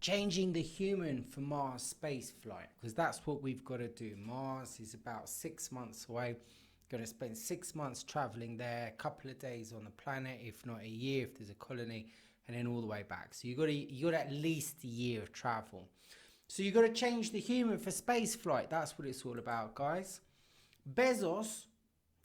changing the human for Mars space flight, because that's what we've got to do. Mars is about 6 months away. Going to spend 6 months traveling there, a couple of days on the planet, if not a year if there's a colony, and then all the way back. So you got at least a year of travel. So you got to change the human for space flight. That's what it's all about, guys.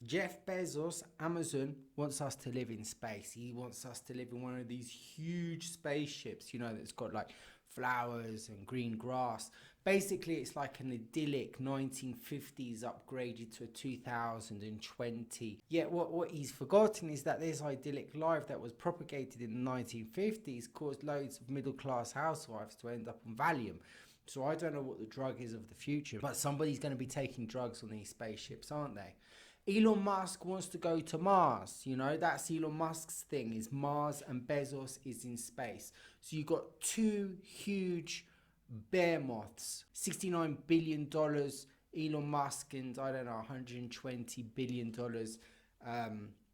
Jeff Bezos, Amazon, wants us to live in space. He wants us to live in one of these huge spaceships, you know, that's got like flowers and green grass. Basically, it's like an idyllic 1950s upgraded to a 2020. Yet what he's forgotten is that this idyllic life that was propagated in the 1950s caused loads of middle-class housewives to end up on Valium. So I don't know what the drug is of the future, but somebody's going to be taking drugs on these spaceships, aren't they? Elon Musk wants to go to Mars, you know, that's Elon Musk's thing, is Mars, and Bezos is in space. So you've got two huge bear moths, $69 billion, Elon Musk, and I don't know, $120 billion,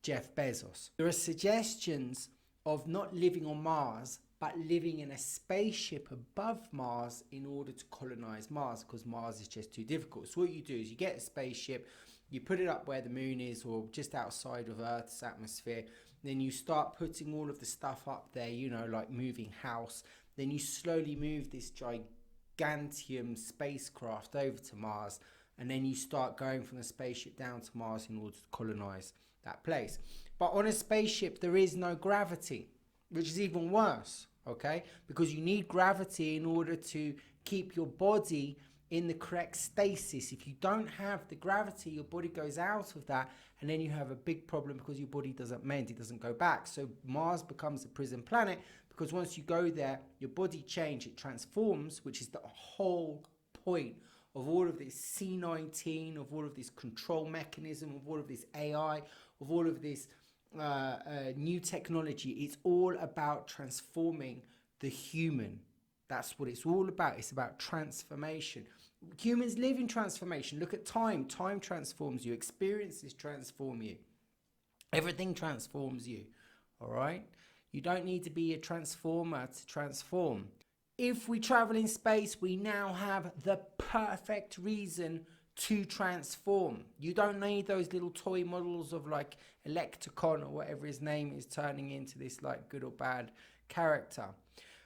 Jeff Bezos. There are suggestions of not living on Mars, but living in a spaceship above Mars in order to colonize Mars, because Mars is just too difficult. So what you do is you get a spaceship, you put it up where the moon is or just outside of Earth's atmosphere. Then you start putting all of the stuff up there, you know, like moving house. Then you slowly move this gigantium spacecraft over to Mars. And then you start going from the spaceship down to Mars in order to colonize that place. But on a spaceship, there is no gravity, which is even worse, okay? Because you need gravity in order to keep your body in the correct stasis. If you don't have the gravity, your body goes out of that, and then you have a big problem because your body doesn't mend, it doesn't go back. So Mars becomes a prison planet, because once you go there, your body changes, it transforms, which is the whole point of all of this C19, of all of this control mechanism, of all of this AI, of all of this new technology. It's all about transforming the human. That's what it's all about. It's about transformation. Humans live in transformation. Look at time. Time transforms you. Experiences transform you. Everything transforms you. All right? You don't need to be a transformer to transform. If we travel in space, we now have the perfect reason to transform. You don't need those little toy models of like Electricon or whatever his name is turning into this like good or bad character.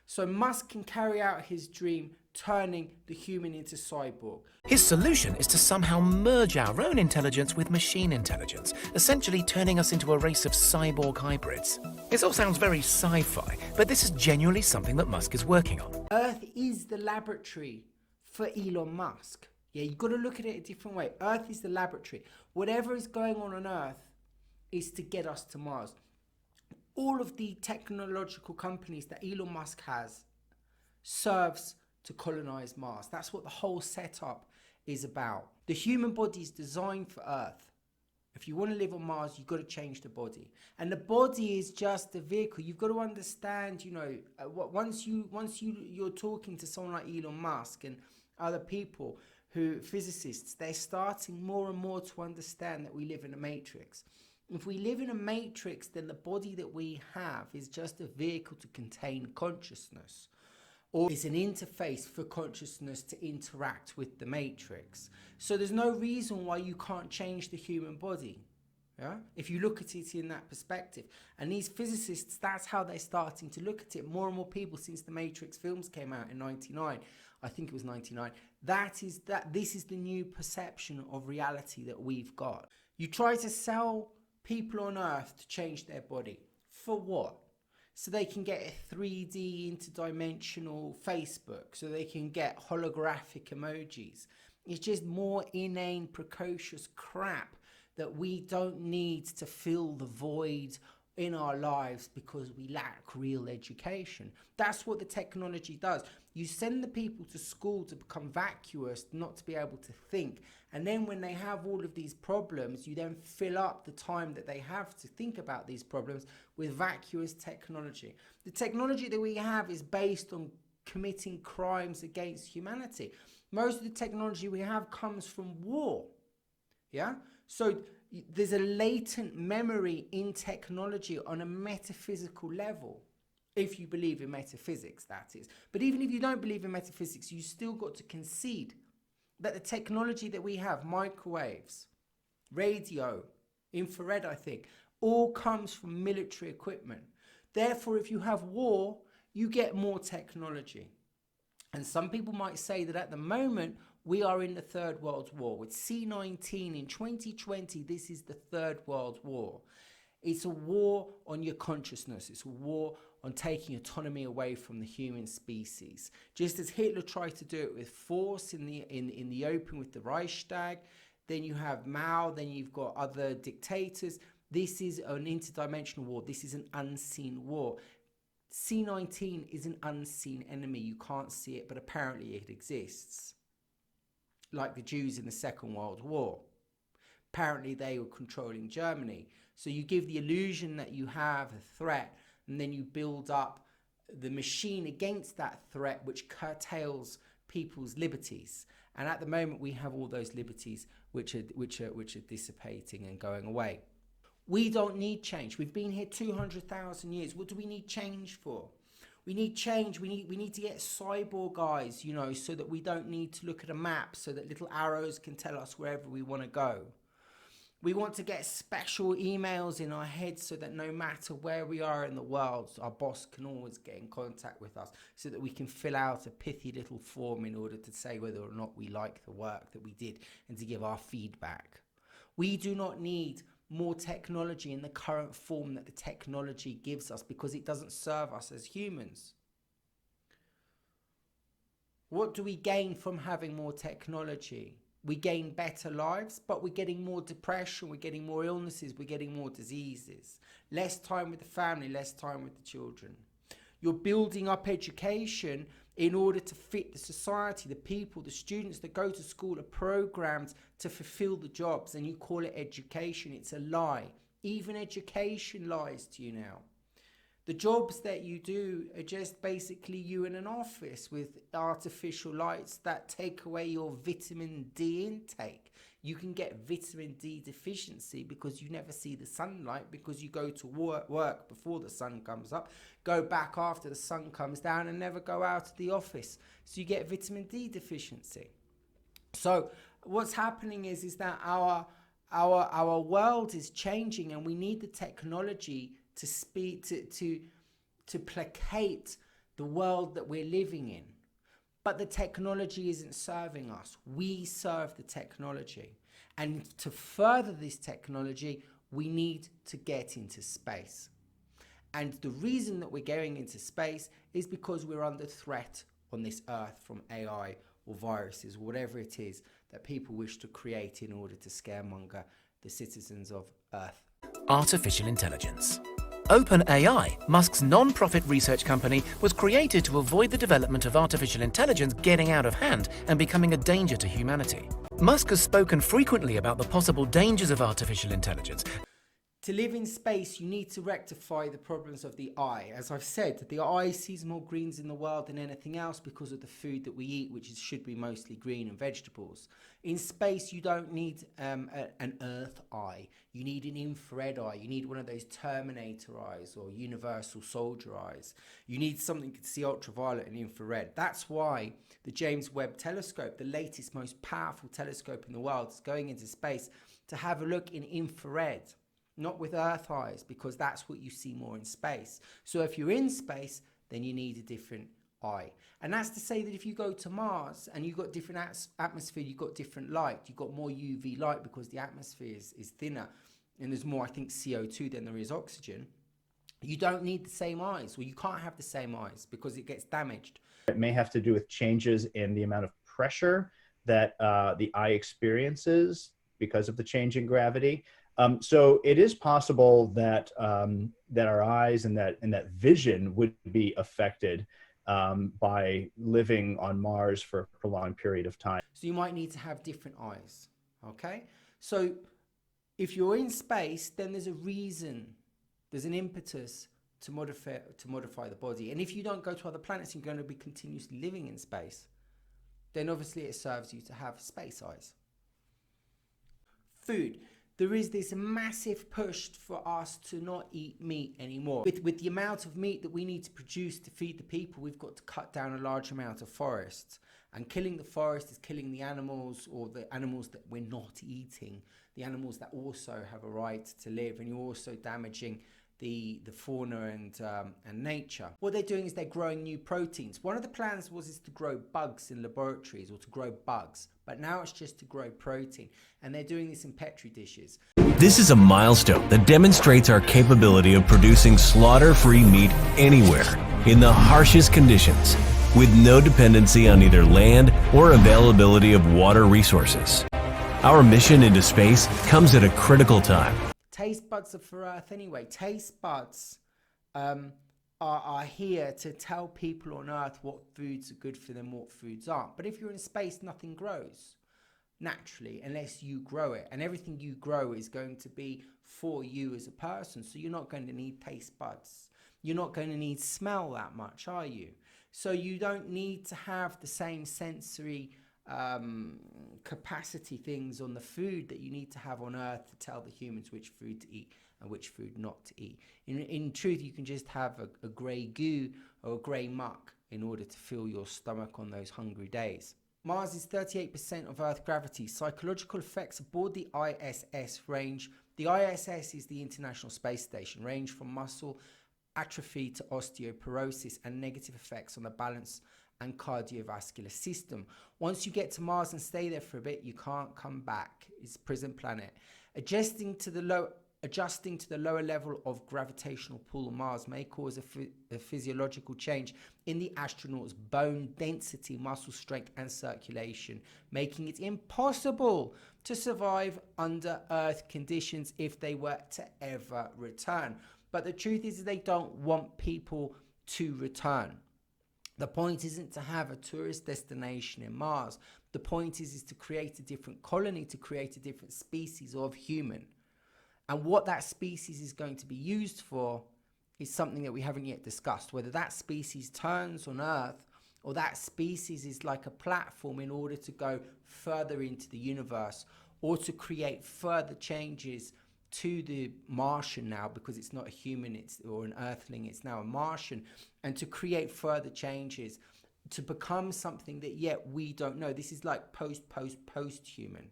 So Musk can carry out his dream, turning the human into cyborg. His solution is to somehow merge our own intelligence with machine intelligence, essentially turning us into a race of cyborg hybrids. It all sounds very sci-fi, but this is genuinely something that Musk is working on. Earth is the laboratory for Elon Musk. Yeah, you've got to look at it a different way. Earth is the laboratory. Whatever is going on Earth is to get us to Mars. All of the technological companies that Elon Musk has serves to colonize Mars. That's what the whole setup is about. The human body is designed for Earth. If you want to live on Mars, you've got to change the body. And the body is just a vehicle. You've got to understand, you know, once you're talking to someone like Elon Musk and other people physicists, they're starting more and more to understand that we live in a matrix. If we live in a matrix, then the body that we have is just a vehicle to contain consciousness, or it's an interface for consciousness to interact with the matrix. So there's no reason why you can't change the human body, yeah? If you look at it in that perspective. And these physicists, that's how they're starting to look at it. More and more people, since the Matrix films came out in 99, I think it was 99, this is the new perception of reality that we've got. You try to sell people on Earth to change their body. For what? So they can get a 3D interdimensional Facebook, so they can get holographic emojis. It's just more inane, precocious crap that we don't need to fill the void in our lives because we lack real education. That's what the technology does. You send the people to school to become vacuous, not to be able to think. And then when they have all of these problems, you then fill up the time that they have to think about these problems with vacuous technology. The technology that we have is based on committing crimes against humanity. Most of the technology we have comes from war. Yeah? So there's a latent memory in technology on a metaphysical level. If you believe in metaphysics, that is. But even if you don't believe in metaphysics, you still got to concede that the technology that we have, microwaves, radio, infrared, I think, all comes from military equipment. Therefore, if you have war, you get more technology. And some people might say that at the moment, we are in the Third World War. With C-19 in 2020, this is the Third World War. It's a war on your consciousness. It's a war on taking autonomy away from the human species. Just as Hitler tried to do it with force in the open with the Reichstag, then you have Mao, then you've got other dictators. This is an interdimensional war. This is an unseen war. C-19 is an unseen enemy. You can't see it, but apparently it exists. Like the Jews in the Second World War. Apparently they were controlling Germany. So you give the illusion that you have a threat, and then you build up the machine against that threat, which curtails people's liberties. And at the moment, we have all those liberties which are dissipating and going away. We don't need change. We've been here 200,000 years. What do we need change for? We need change. We need to get cyborg eyes, you know, so that we don't need to look at a map, so that little arrows can tell us wherever we want to go. We want to get special emails in our heads so that no matter where we are in the world, our boss can always get in contact with us, so that we can fill out a pithy little form in order to say whether or not we like the work that we did and to give our feedback. We do not need more technology in the current form that the technology gives us, because it doesn't serve us as humans. What do we gain from having more technology? We gain better lives, but we're getting more depression, we're getting more illnesses, we're getting more diseases. Less time with the family, less time with the children. You're building up education in order to fit the society, the people, the students that go to school are programmed to fulfill the jobs, and you call it education. It's a lie. Even education lies to you now. The jobs that you do are just basically you in an office with artificial lights that take away your vitamin D intake. You can get vitamin D deficiency because you never see the sunlight, because you go to work before the sun comes up, go back after the sun comes down, and never go out of the office. So you get vitamin D deficiency. So what's happening is that our world is changing, and we need the technology to placate the world that we're living in. But the technology isn't serving us. We serve the technology. And to further this technology, we need to get into space. And the reason that we're going into space is because we're under threat on this earth from AI or viruses, whatever it is that people wish to create in order to scaremonger the citizens of Earth. Artificial intelligence. OpenAI, Musk's non-profit research company, was created to avoid the development of artificial intelligence getting out of hand and becoming a danger to humanity. Musk has spoken frequently about the possible dangers of artificial intelligence. To live in space, you need to rectify the problems of the eye. As I've said, the eye sees more greens in the world than anything else because of the food that we eat, which should be mostly green and vegetables. In space, you don't need an Earth eye. You need an infrared eye. You need one of those Terminator eyes or Universal Soldier eyes. You need something to see ultraviolet and infrared. That's why the James Webb Telescope, the latest, most powerful telescope in the world, is going into space to have a look in infrared. Not with Earth eyes, because that's what you see more in space. So if you're in space, then you need a different eye. And that's to say that if you go to Mars and you've got different atmosphere, you've got different light, you've got more UV light because the atmosphere is thinner, and there's more, I think, CO2 than there is oxygen. You don't need the same eyes, or you can't have the same eyes because it gets damaged. It may have to do with changes in the amount of pressure that the eye experiences because of the change in gravity. So it is possible that that our eyes and that vision would be affected by living on Mars for a prolonged period of time. So you might need to have different eyes. Okay. So if you're in space, then there's a reason, there's an impetus to modify the body. And if you don't go to other planets, you're going to be continuously living in space. Then obviously it serves you to have space eyes. Food. there is this massive push for us to not eat meat anymore. With the amount of meat that we need to produce to feed the people, we've got to cut down a large amount of forests. And killing the forest is killing the animals, or the animals that we're not eating, the animals that also have a right to live, and you're also damaging the fauna and nature. What they're doing is they're growing new proteins. One of the plans is to grow bugs in laboratories, or to grow bugs, but now it's just to grow protein, and they're doing this in petri dishes. This is a milestone that demonstrates our capability of producing slaughter-free meat anywhere, in the harshest conditions, with no dependency on either land or availability of water resources. Our mission into space comes at a critical time. Taste buds are for Earth anyway. Taste buds are here to tell people on Earth what foods are good for them, what foods aren't. But if you're in space, nothing grows naturally unless you grow it. And everything you grow is going to be for you as a person. So you're not going to need taste buds. You're not going to need smell that much, are you? So you don't need to have the same sensory capacity things on the food that you need to have on Earth to tell the humans which food to eat and which food not to eat. In truth, you can just have a grey goo or a grey muck in order to fill your stomach on those hungry days. Mars is 38% of Earth gravity. Psychological effects aboard the ISS range. The ISS is the International Space Station, range from muscle atrophy to osteoporosis and negative effects on the balance and cardiovascular system. Once you get to Mars and stay there for a bit, you can't come back. It's a prison planet. Adjusting to the lower level of gravitational pull on Mars may cause a physiological change in the astronauts' bone density, muscle strength, and circulation, making it impossible to survive under Earth conditions if they were to ever return. But the truth is they don't want people to return. The point isn't to have a tourist destination in Mars. The point is to create a different colony, to create a different species of human. And what that species is going to be used for is something that we haven't yet discussed. Whether that species turns on Earth, or that species is like a platform in order to go further into the universe, or to create further changes to the Martian now, because it's not a human, or an Earthling, it's now a Martian, and to create further changes to become something that yet we don't know. This is like post-human.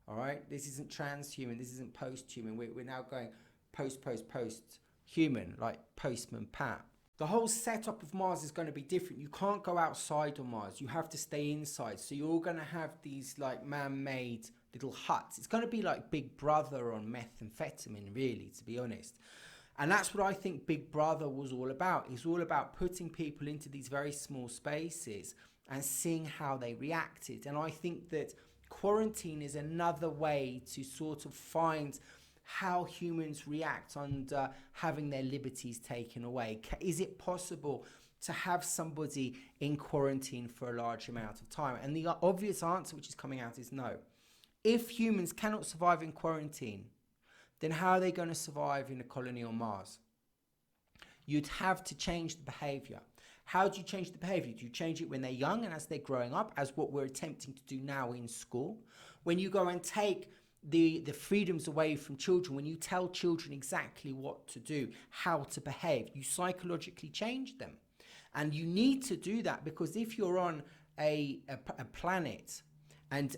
All right, this isn't transhuman, this isn't post-human. We're now going post-human, like Postman Pat. The whole setup of Mars is going to be different. You can't go outside on Mars. You have to stay inside. So you're all going to have these like man-made little huts. It's going to be like Big Brother on methamphetamine, really, to be honest. And that's what I think Big Brother was all about. It's all about putting people into these very small spaces and seeing how they reacted. And I think that quarantine is another way to sort of find how humans react under having their liberties taken away. Is it possible to have somebody in quarantine for a large amount of time? And the obvious answer which is coming out is no. If humans cannot survive in quarantine, then how are they going to survive in a colony on Mars? You'd have to change the behavior. How do you change the behavior? Do you change it when they're young and as they're growing up, as what we're attempting to do now in school? When you go and take the freedoms away from children, when you tell children exactly what to do, how to behave, you psychologically change them. And you need to do that, because if you're on a planet and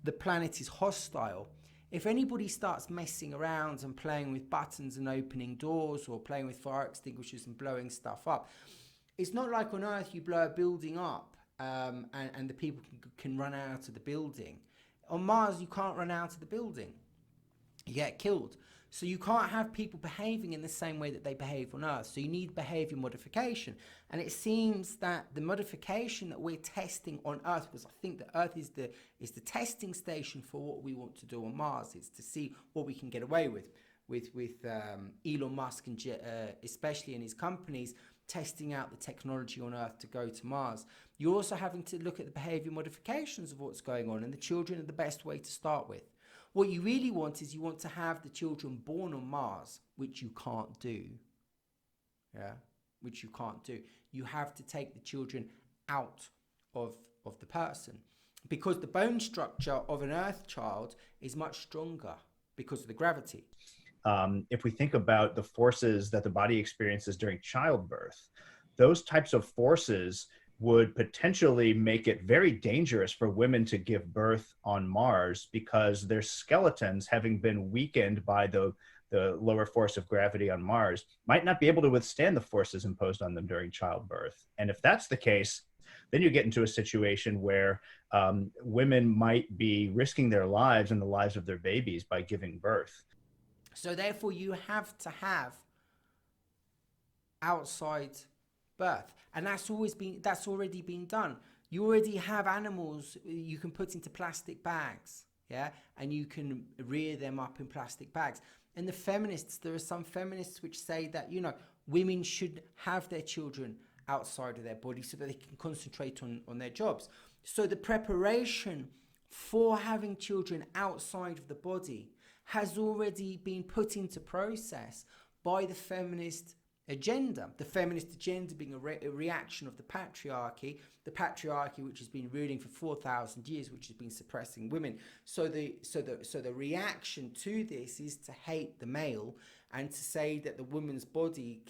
the planet is hostile, if anybody starts messing around and playing with buttons and opening doors, or playing with fire extinguishers and blowing stuff up, it's not like on Earth you blow a building up and the people can run out of the building. On Mars, you can't run out of the building. You get killed. So you can't have people behaving in the same way that they behave on Earth. So you need behavior modification. And it seems that the modification that we're testing on Earth, because I think that Earth is the testing station for what we want to do on Mars. It's to see what we can get away with Elon Musk, and especially in his companies, testing out the technology on Earth to go to Mars. You're also having to look at the behavior modifications of what's going on, and the children are the best way to start with. What you really want is you want to have the children born on Mars, which you can't do. Yeah, which you can't do. You have to take the children out of the person, because the bone structure of an Earth child is much stronger, because of the gravity. If we think about the forces that the body experiences during childbirth, those types of forces would potentially make it very dangerous for women to give birth on Mars, because their skeletons, having been weakened by the lower force of gravity on Mars, might not be able to withstand the forces imposed on them during childbirth. And if that's the case, then you get into a situation where women might be risking their lives and the lives of their babies by giving birth. So therefore you have to have outside birth, and that's already been done. You already have animals you can put into plastic bags, yeah, and you can rear them up in plastic bags. And the feminists, there are some feminists which say that, you know, women should have their children outside of their body so that they can concentrate on their jobs. So the preparation for having children outside of the body has already been put into process by the feminist agenda. The feminist agenda being a reaction of the patriarchy which has been ruling for 4,000 years, which has been suppressing women. So the reaction to this is to hate the male and to say that the woman's body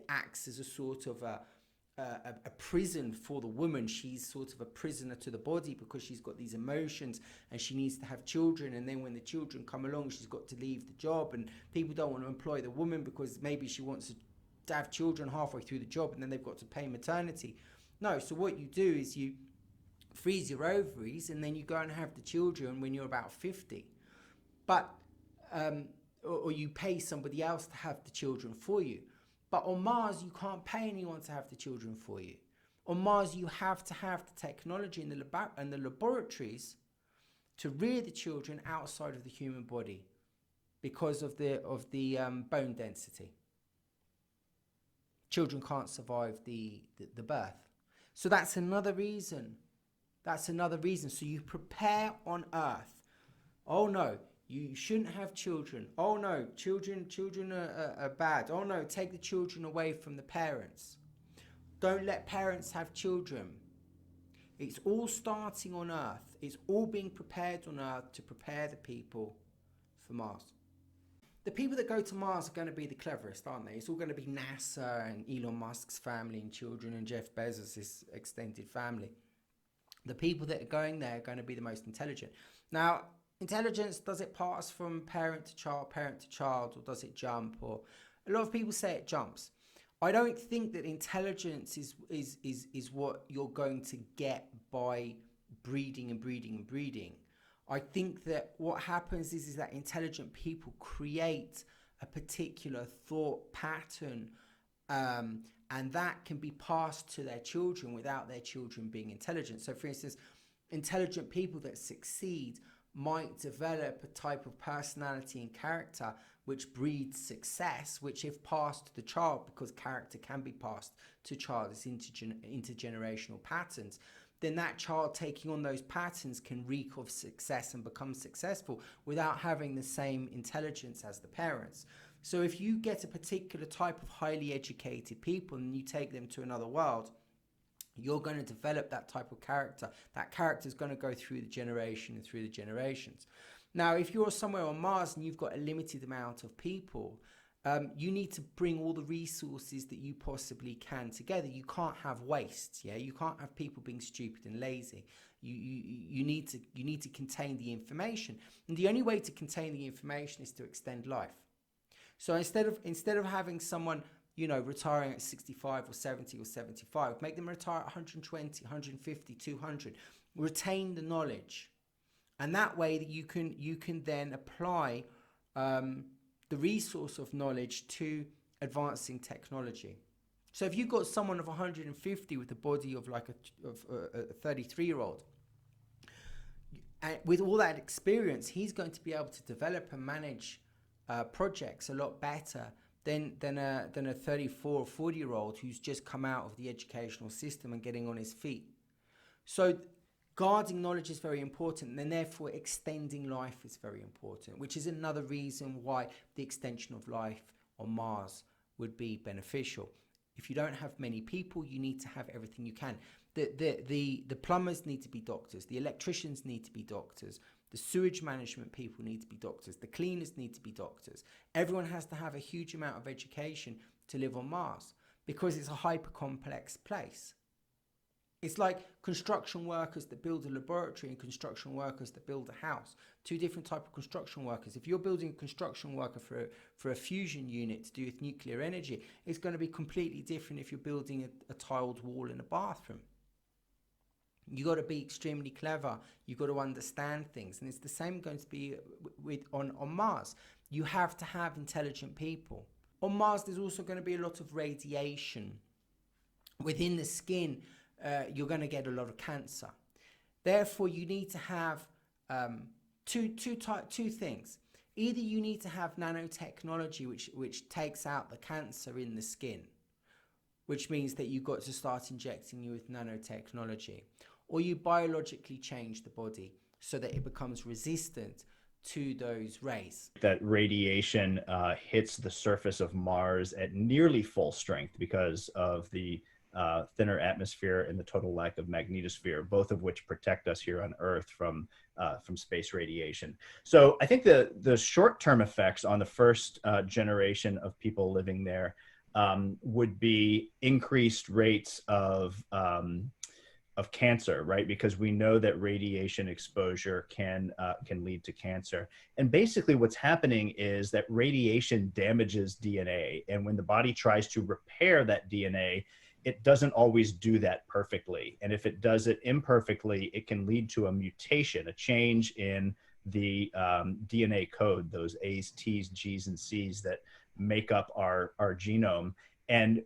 acts as a sort of a prison for the woman. She's sort of a prisoner to the body because she's got these emotions and she needs to have children, and then when the children come along she's got to leave the job, and people don't want to employ the woman because maybe she wants to have children halfway through the job and then they've got to pay maternity. No, so what you do is you freeze your ovaries and then you go and have the children when you're about 50. But or you pay somebody else to have the children for you. But on Mars, you can't pay anyone to have the children for you. On Mars, you have to have the technology in the laboratories to rear the children outside of the human body because of the bone density. Children can't survive the birth. So that's another reason. So you prepare on Earth. Oh no, you shouldn't have children. Oh no, children are bad. Oh no, take the children away from the parents. Don't let parents have children. It's all starting on Earth. It's all being prepared on Earth to prepare the people for Mars. The people that go to Mars are going to be the cleverest, aren't they? It's all going to be NASA and Elon Musk's family and children and Jeff Bezos' extended family. The people that are going there are going to be the most intelligent. Now, intelligence, does it pass from parent to child, or does it jump? Or a lot of people say it jumps. I don't think that intelligence is what you're going to get by breeding and breeding and breeding. I think that what happens is that intelligent people create a particular thought pattern, and that can be passed to their children without their children being intelligent. So for instance, intelligent people that succeed might develop a type of personality and character which breeds success, which if passed to the child, because character can be passed to child as intergenerational patterns, then that child taking on those patterns can reek of success and become successful without having the same intelligence as the parents. So if you get a particular type of highly educated people and you take them to another world, you're going to develop that type of character. That character is going to go through the generation and through the generations. Now, if you're somewhere on Mars and you've got a limited amount of people, you need to bring all the resources that you possibly can together. You can't have waste. Yeah, you can't have people being stupid and lazy. You need to contain the information, and the only way to contain the information is to extend life. So instead of having someone, you know, retiring at 65 or 70 or 75, make them retire at 120, 150, 200. Retain the knowledge, and that way that you can then apply the resource of knowledge to advancing technology. So if you've got someone of 150 with the body of like a 33-year-old, with all that experience, he's going to be able to develop and manage projects a lot better than a 34 or 40-year-old who's just come out of the educational system and getting on his feet. So guarding knowledge is very important, and therefore extending life is very important, which is another reason why the extension of life on Mars would be beneficial. If you don't have many people, you need to have everything you can. The plumbers need to be doctors, the electricians need to be doctors, The sewage management people need to be doctors. The cleaners need to be doctors. Everyone has to have a huge amount of education to live on Mars because it's a hyper complex place. It's like construction workers that build a laboratory and construction workers that build a house. Two different types of construction workers. If you're building a construction worker for a fusion unit to do with nuclear energy, it's going to be completely different if you're building a tiled wall in a bathroom. You got to be extremely clever. You got to understand things, and it's the same going to be on Mars. You have to have intelligent people. On Mars, there's also going to be a lot of radiation within the skin. You're going to get a lot of cancer. Therefore, you need to have two things. Either you need to have nanotechnology, which takes out the cancer in the skin, which means that you've got to start injecting you with nanotechnology, or you biologically change the body so that it becomes resistant to those rays. That radiation hits the surface of Mars at nearly full strength because of the thinner atmosphere and the total lack of magnetosphere, both of which protect us here on Earth from space radiation. So I think the short-term effects on the first generation of people living there would be increased rates of cancer, right? Because we know that radiation exposure can lead to cancer. And basically what's happening is that radiation damages DNA. And when the body tries to repair that DNA, it doesn't always do that perfectly. And if it does it imperfectly, it can lead to a mutation, a change in the DNA code, those A's, T's, G's, and C's that make up our genome. And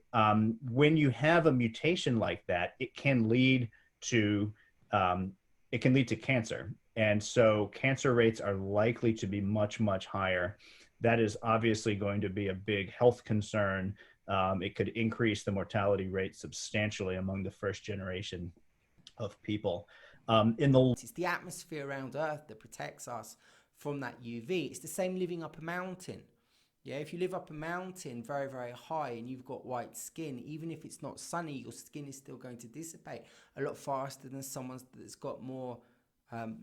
when you have a mutation like that, it can lead to cancer. And so cancer rates are likely to be much, much higher. That is obviously going to be a big health concern. It could increase the mortality rate substantially among the first generation of people. It's the atmosphere around Earth that protects us from that UV. It's the same living up a mountain. Yeah, if you live up a mountain very, very high and you've got white skin, even if it's not sunny, your skin is still going to dissipate a lot faster than someone that's got more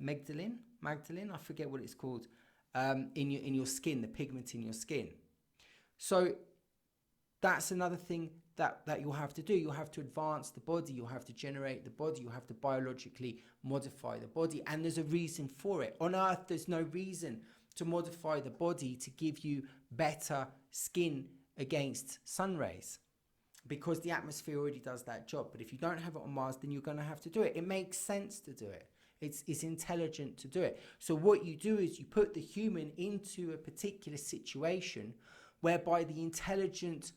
Magdalene, I forget what it's called, in your skin, the pigment in your skin. So that's another thing that you'll have to do. You'll have to advance the body. You'll have to generate the body. You'll have to biologically modify the body. And there's a reason for it. On Earth, there's no reason to modify the body to give you better skin against sun rays, because the atmosphere already does that job. But if you don't have it on Mars, then you're going to have to do it. It makes sense to do it. It's intelligent to do it. So what you do is you put the human into a particular situation whereby the intelligent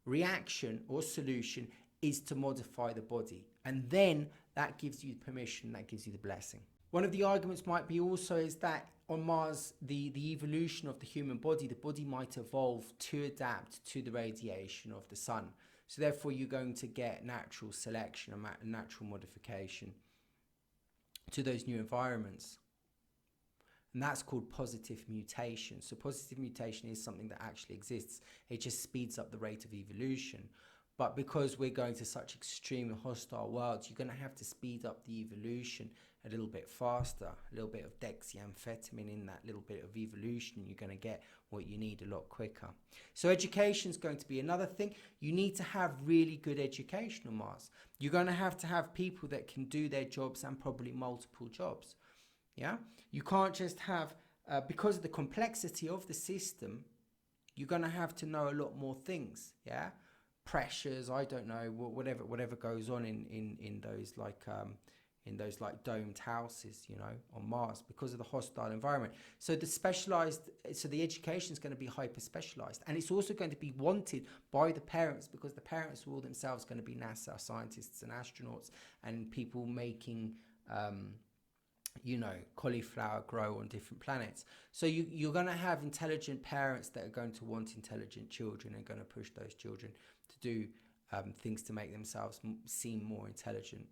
reaction or solution is to modify the body. And then that gives you permission, that gives you the blessing. One of the arguments might be also is that on Mars, the evolution of the human body, the body might evolve to adapt to the radiation of the sun. So therefore, you're going to get natural selection or natural modification to those new environments. And that's called positive mutation. So positive mutation is something that actually exists. It just speeds up the rate of evolution. But because we're going to such extreme hostile worlds, you're going to have to speed up the evolution a little bit faster, a little bit of deoxyamphetamine in that little bit of evolution, and you're going to get what you need a lot quicker. So education is going to be another thing. You need to have really good education on Mars. You're going to have people that can do their jobs and probably multiple jobs. Yeah, you can't just have, because of the complexity of the system, you're going to have to know a lot more things. Yeah, pressures, I don't know, whatever goes on in those like domed houses, you know, on Mars, because of the hostile environment. So the education is going to be hyper specialized, and it's also going to be wanted by the parents, because the parents are all themselves going to be NASA scientists and astronauts and people making cauliflower grow on different planets. So you're going to have intelligent parents that are going to want intelligent children and going to push those children to do things to make themselves seem more intelligent.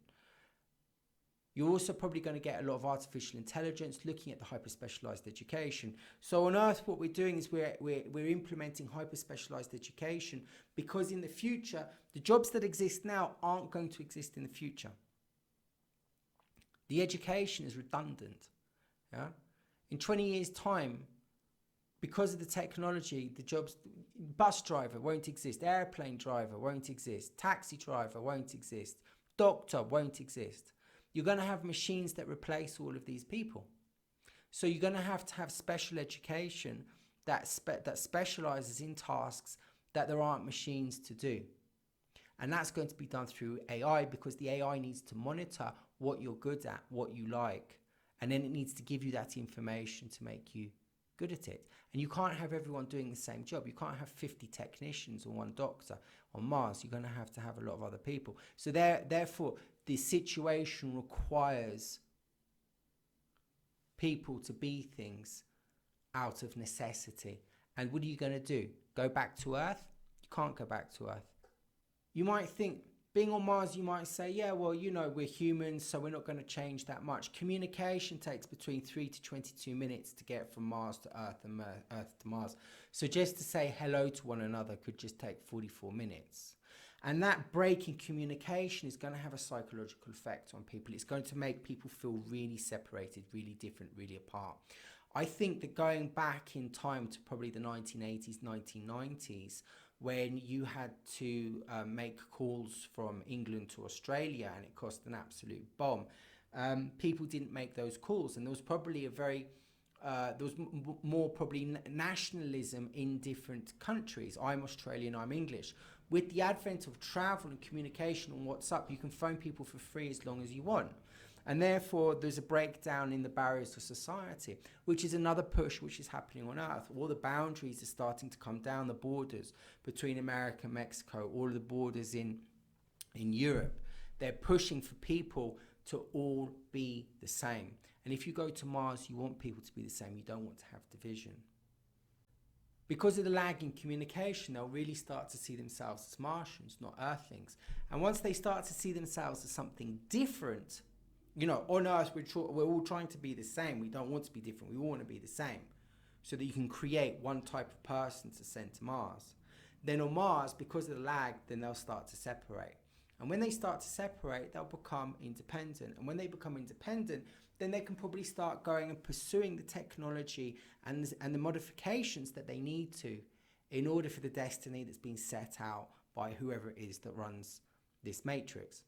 You're also probably going to get a lot of artificial intelligence looking at the hyper-specialized education. So on Earth, what we're doing is we're implementing hyper-specialized education, because in the future, the jobs that exist now aren't going to exist in the future. The education is redundant, Yeah. In 20 years' time, because of the technology, the jobs, bus driver won't exist, airplane driver won't exist, taxi driver won't exist, doctor won't exist. You're going to have machines that replace all of these people. So you're going to have special education that specializes in tasks that there aren't machines to do. And that's going to be done through AI, because the AI needs to monitor what you're good at, what you like, and then it needs to give you that information to make you good at it. And you can't have everyone doing the same job. You can't have 50 technicians or one doctor. On Mars, you're going to have a lot of other people. So therefore, the situation requires people to be things out of necessity. And what are you going to do? Go back to Earth? You can't go back to Earth. You might think, being on Mars, you might say, yeah, well, you know, we're humans, so we're not going to change that much. Communication takes between 3 to 22 minutes to get from Mars to Earth and Earth to Mars. So just to say hello to one another could just take 44 minutes. And that break in communication is going to have a psychological effect on people. It's going to make people feel really separated, really different, really apart. I think that going back in time to probably the 1980s, 1990s, when you had to make calls from England to Australia and it cost an absolute bomb, people didn't make those calls. And there was probably more probably nationalism in different countries. I'm Australian, I'm English. With the advent of travel and communication on WhatsApp, you can phone people for free as long as you want. And therefore, there's a breakdown in the barriers to society, which is another push which is happening on Earth. All the boundaries are starting to come down, the borders between America and Mexico, all of the borders in Europe. They're pushing for people to all be the same. And if you go to Mars, you want people to be the same. You don't want to have division. Because of the lag in communication, they'll really start to see themselves as Martians, not Earthlings. And once they start to see themselves as something different, you know, on Earth, we're all trying to be the same. We don't want to be different. We all want to be the same, so that you can create one type of person to send to Mars. Then on Mars, because of the lag, then they'll start to separate. And when they start to separate, they'll become independent. And when they become independent, then they can probably start going and pursuing the technology and the modifications that they need to in order for the destiny that's been set out by whoever it is that runs this matrix.